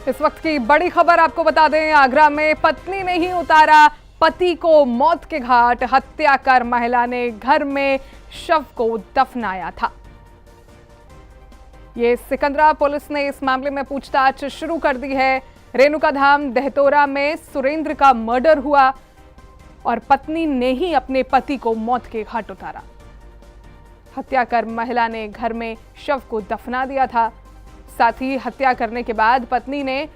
इस वक्त की बड़ी खबर आपको बता दें, आगरा में पत्नी ने ही उतारा पति को मौत के घाट। हत्या कर महिला ने घर में शव को दफनाया था। ये सिकंदरा पुलिस ने इस मामले में पूछताछ शुरू कर दी है। रेणुकाधाम दहतोरा में सुरेंद्र का मर्डर हुआ और पत्नी ने ही अपने पति को मौत के घाट उतारा। हत्या कर महिला ने घर में शव को दफना दिया था। साथ ही हत्या करने के बाद पत्नी ने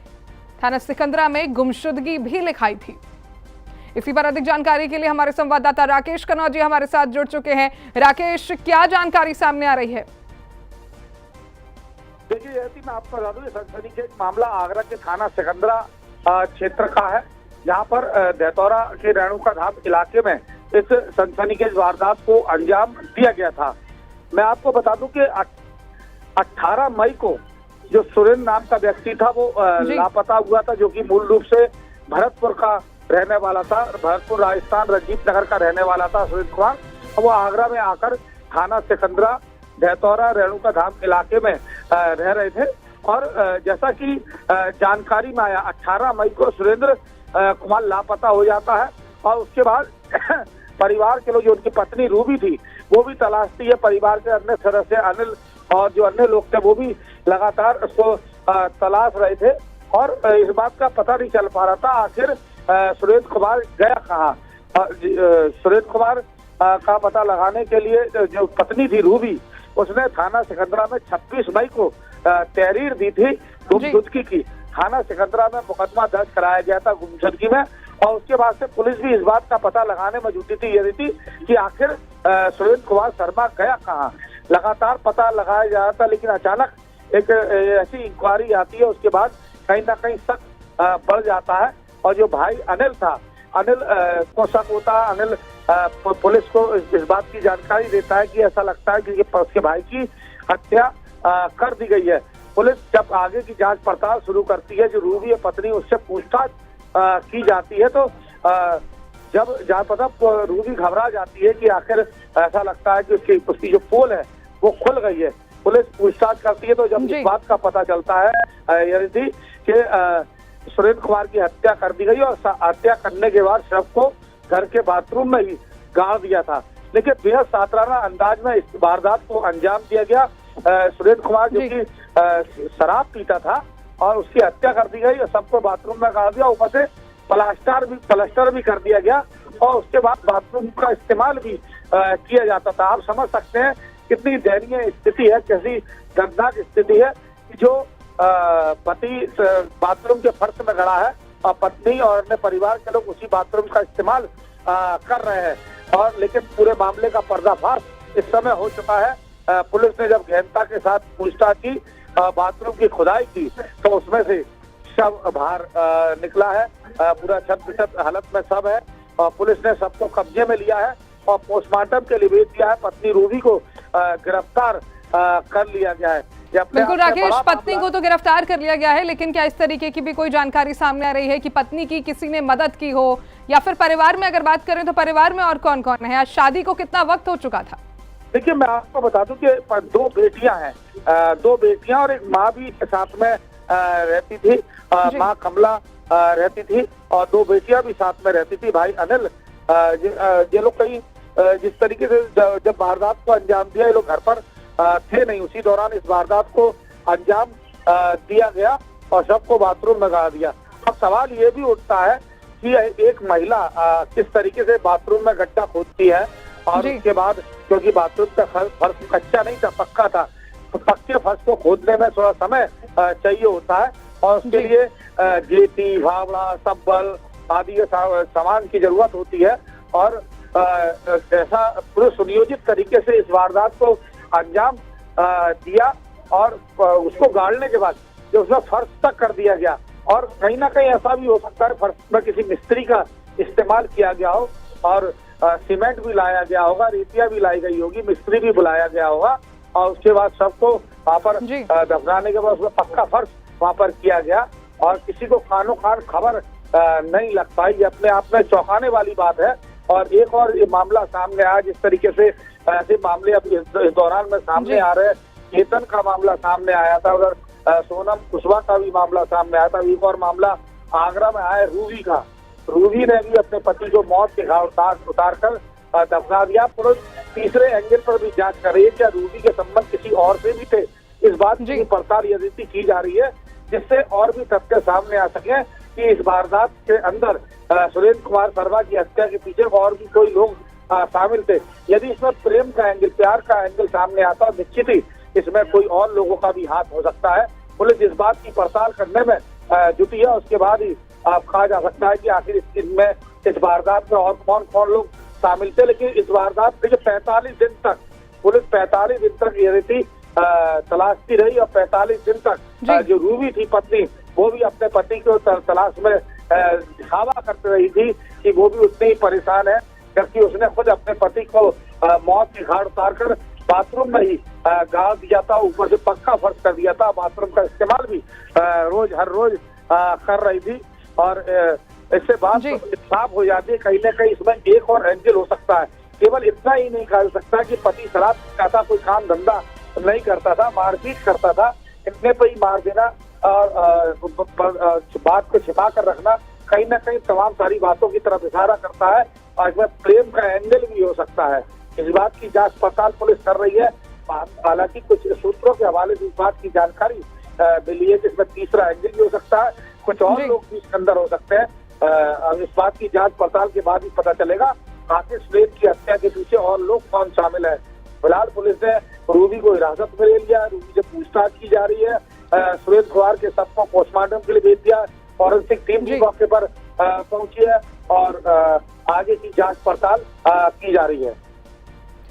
थाना सिकंदरा में गुमशुदगी भी लिखाई थी। इसी पर अधिक जानकारी के लिए हमारे संवाददाता राकेश कनौजिया हमारे साथ जुड़ चुके हैं। राकेश, क्या जानकारी सामने आ रही है? देखिए जैसी मैं आपको बता दूं, सनसनीखेज मामला आगरा के थाना सिकंदरा क्षेत्र का है, जहां पर दहतौरा के रेणुकाधाम इलाके में इस सनसनीखेज वारदात को अंजाम दिया गया था। मैं आपको बता दूं कि 18 मई को जो सुरेंद्र नाम का व्यक्ति था वो लापता हुआ था, जो कि मूल रूप से भरतपुर का रहने वाला था। भरतपुर राजस्थान रंजीत नगर का रहने वाला था सुरेंद्र कुमार। वो आगरा में आकर थाना सिकंदरा दहतौरा रेणुकाधाम इलाके में रह रहे थे। और जैसा कि जानकारी में आया, 18 मई को सुरेंद्र कुमार लापता हो जाता है और उसके बाद परिवार के लोग, जो उनकी पत्नी रूबी थी, वो भी तलाशती है। परिवार के अन्य सदस्य अनिल और जो अन्य लोग थे वो भी लगातार उसको तलाश रहे थे और इस बात का पता नहीं चल पा रहा था आखिर सुरेंद्र कुमार गया कहाँ। सुरेंद्र कुमार का पता लगाने के लिए जो पत्नी थी रूबी, उसने थाना सिकंदरा में 26 मई को तहरीर दी थी गुमशुदगी की। थाना सिकंदरा में मुकदमा दर्ज कराया गया था गुमशुदगी में और उसके बाद से पुलिस भी इस बात का पता लगाने में जुटी थी कि आखिर सुरेंद्र कुमार शर्मा गया कहाँ। लगातार पता लगाया जा रहा था, लेकिन अचानक एक ऐसी इंक्वायरी आती है, उसके बाद कहीं ना कहीं शक बढ़ जाता है। और जो भाई अनिल था, अनिल को शक होता है। अनिल पुलिस को इस बात की जानकारी देता है कि ऐसा लगता है कि उसके भाई की हत्या कर दी गई है। पुलिस जब आगे की जांच पड़ताल शुरू करती है, जो रूबी है पत्नी, उससे पूछताछ की जाती है, तो जब जहाँ पता रूबी घबरा जाती है कि आखिर ऐसा लगता है कि उसकी जो पोल है वो खुल गई है। पुलिस पूछताछ करती है, तो जब इस बात का पता चलता है यदि कि सुरेंद्र कुमार की हत्या कर दी गई और हत्या करने के बाद शव को घर के बाथरूम में ही गाड़ दिया था। लेकिन बेहद सातराना अंदाज में इस वारदात को अंजाम दिया गया। सुरेंद्र कुमार जो कि शराब पीता था और उसकी हत्या कर दी गई और सबको बाथरूम में गाड़ दिया। ऊपर से प्लास्टर भी कर दिया गया और उसके बाद बाथरूम का इस्तेमाल भी किया जाता था। आप समझ सकते हैं कितनी दयनीय स्थिति है, कैसी दर्दनाक स्थिति है कि जो पति बाथरूम के फर्श में गड़ा है और पत्नी और अन्य परिवार के लोग उसी बाथरूम का इस्तेमाल कर रहे हैं। और लेकिन पूरे मामले का पर्दाफाश इस समय हो चुका है। पुलिस ने जब गहनता के साथ पूछताछ की, बाथरूम की खुदाई की, तो उसमें से शव बाहर निकला है। पूरा छत हालत में शव है और पुलिस ने सबको कब्जे में लिया है और पोस्टमार्टम के लिए भेज दिया है। पत्नी रूबी को गिरफ्तार कर लिया गया है। बिल्कुल राकेश, पत्नी को तो गिरफ्तार कर लिया गया है, लेकिन क्या इस तरीके की भी कोई जानकारी सामने आ रही है कि पत्नी की किसी ने मदद की हो, या फिर परिवार में अगर बात करें तो परिवार में और कौन कौन है? आज शादी को कितना वक्त हो चुका था? देखिए मैं आपको बता दूं कि 2 बेटियां हैं, 2 बेटियां और एक माँ भी साथ में रहती थी। माँ कमला रहती थी और 2 बेटियां भी साथ में रहती थी। भाई अनिल, ये लोग कहीं जिस तरीके से जब वारदात को अंजाम दिया, ये लोग घर पर थे नहीं। उसी दौरान इस वारदात को अंजाम दिया गया और सबको बाथरूम में गाड़ दिया। अब सवाल ये भी उठता है कि एक महिला किस तरीके से बाथरूम में गड्ढा खोदती है और उसके बाद, क्योंकि बाथरूम का फर्श कच्चा नहीं था, पक्का था, तो पक्के फर्श को खोदने में थोड़ा समय चाहिए होता है और उसके लिए गेटी, फावड़ा, सब्बल आदि सामान की जरूरत होती है। और ऐसा पूरे सुनियोजित तरीके से इस वारदात को अंजाम दिया और उसको गाड़ने के बाद जो उसमें फर्श तक कर दिया गया। और कहीं ना कहीं ऐसा भी हो सकता है फर्श में किसी मिस्त्री का इस्तेमाल किया गया हो और सीमेंट भी लाया गया होगा, रेतिया भी लाई गई होगी, मिस्त्री भी बुलाया गया होगा और उसके बाद सबको वहाँ पर दफनाने के बाद उसमें पक्का फर्श वहाँ पर किया गया और किसी को कानो कान खबर नहीं लग पाई। ये अपने आप में चौंकाने वाली बात है। और एक और ये मामला सामने आया, जिस तरीके से ऐसे मामले अब इस दौरान में सामने आ रहे हैं। केतन का मामला सामने आया था, उधर सोनम कुशवाहा का भी मामला सामने आया था। एक और मामला आगरा में आया रूबी का। रूबी ने भी अपने पति को मौत के घाट उतार कर दफना दिया। पुलिस तीसरे एंगल पर भी जांच कर रही है, क्या रूबी के संबंध किसी और से भी थे, इस बात की पड़ताल यदि की जा रही है, जिससे और भी तथ्य सामने आ सके कि इस वारदात के अंदर सुरेंद्र कुमार शर्मा की हत्या के पीछे और भी कोई लोग शामिल थे। यदि इसमें प्रेम का एंगल, प्यार का एंगल सामने आता, निश्चित ही इसमें कोई और लोगों का भी हाथ हो सकता है। पुलिस इस बात की पड़ताल करने में जुटी है, उसके बाद ही कहा जा सकता है कि आखिर इस वारदात में और कौन कौन लोग शामिल थे। लेकिन इस वारदात में जो 45 दिन तक पुलिस 45 दिन तक ये थी तलाशती रही, और 45 दिन तक जो रूबी थी पत्नी, वो भी अपने पति को तलाश में दिखावा करती रही थी कि वो भी उतनी ही परेशान है, जबकि उसने खुद अपने पति को मौत के घाट उतार कर बाथरूम में ही गाड़ दिया था, ऊपर से पक्का फर्श कर दिया था। बाथरूम का इस्तेमाल भी हर रोज कर रही थी। और इससे बात साफ हो जाती है, कहीं ना कहीं इसमें एक और एंगल हो सकता है। केवल इतना ही नहीं कहा सकता कि पति शराब पीता था, कोई काम धंधा नहीं करता था, मारपीट करता था, इतने पर ही मार देना और बात को छिपा कर रखना कहीं ना कहीं तमाम सारी बातों की तरफ इशारा करता है, और इसमें प्रेम का एंगल भी हो सकता है। इस बात की जांच पड़ताल पुलिस कर रही है। हालांकि कुछ सूत्रों के हवाले से इस बात की जानकारी मिली है कि इसमें तीसरा एंगल भी हो सकता है, कुछ और लोग भी इसके अंदर हो सकते हैं। अब इस बात की जांच पड़ताल के बाद ही पता चलेगा आखिर सुरेंद्र की हत्या के पीछे और लोग कौन शामिल है। फिलहाल पुलिस ने रूबी को हिरासत में ले लिया, रूबी से पूछताछ की जा रही है। सुरेंद्र कुमार के शव को पोस्टमार्टम के लिए भेज दिया, फॉरेंसिक टीम भी मौके पर पहुंची है और आगे की जांच पड़ताल की जा रही है।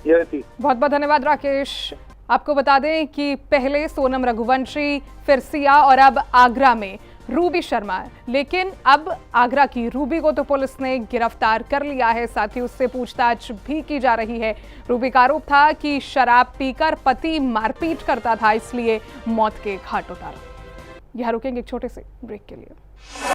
ये थी। बहुत बहुत धन्यवाद राकेश। आपको बता दें कि पहले सोनम रघुवंशी, फिर सिया और अब आगरा में रूबी शर्मा है, लेकिन अब आगरा की रूबी को तो पुलिस ने गिरफ्तार कर लिया है, साथ ही उससे पूछताछ भी की जा रही है। रूबी का आरोप था कि शराब पीकर पति मारपीट करता था, इसलिए मौत के घाट उतारा। यह रुकेंगे एक छोटे से ब्रेक के लिए।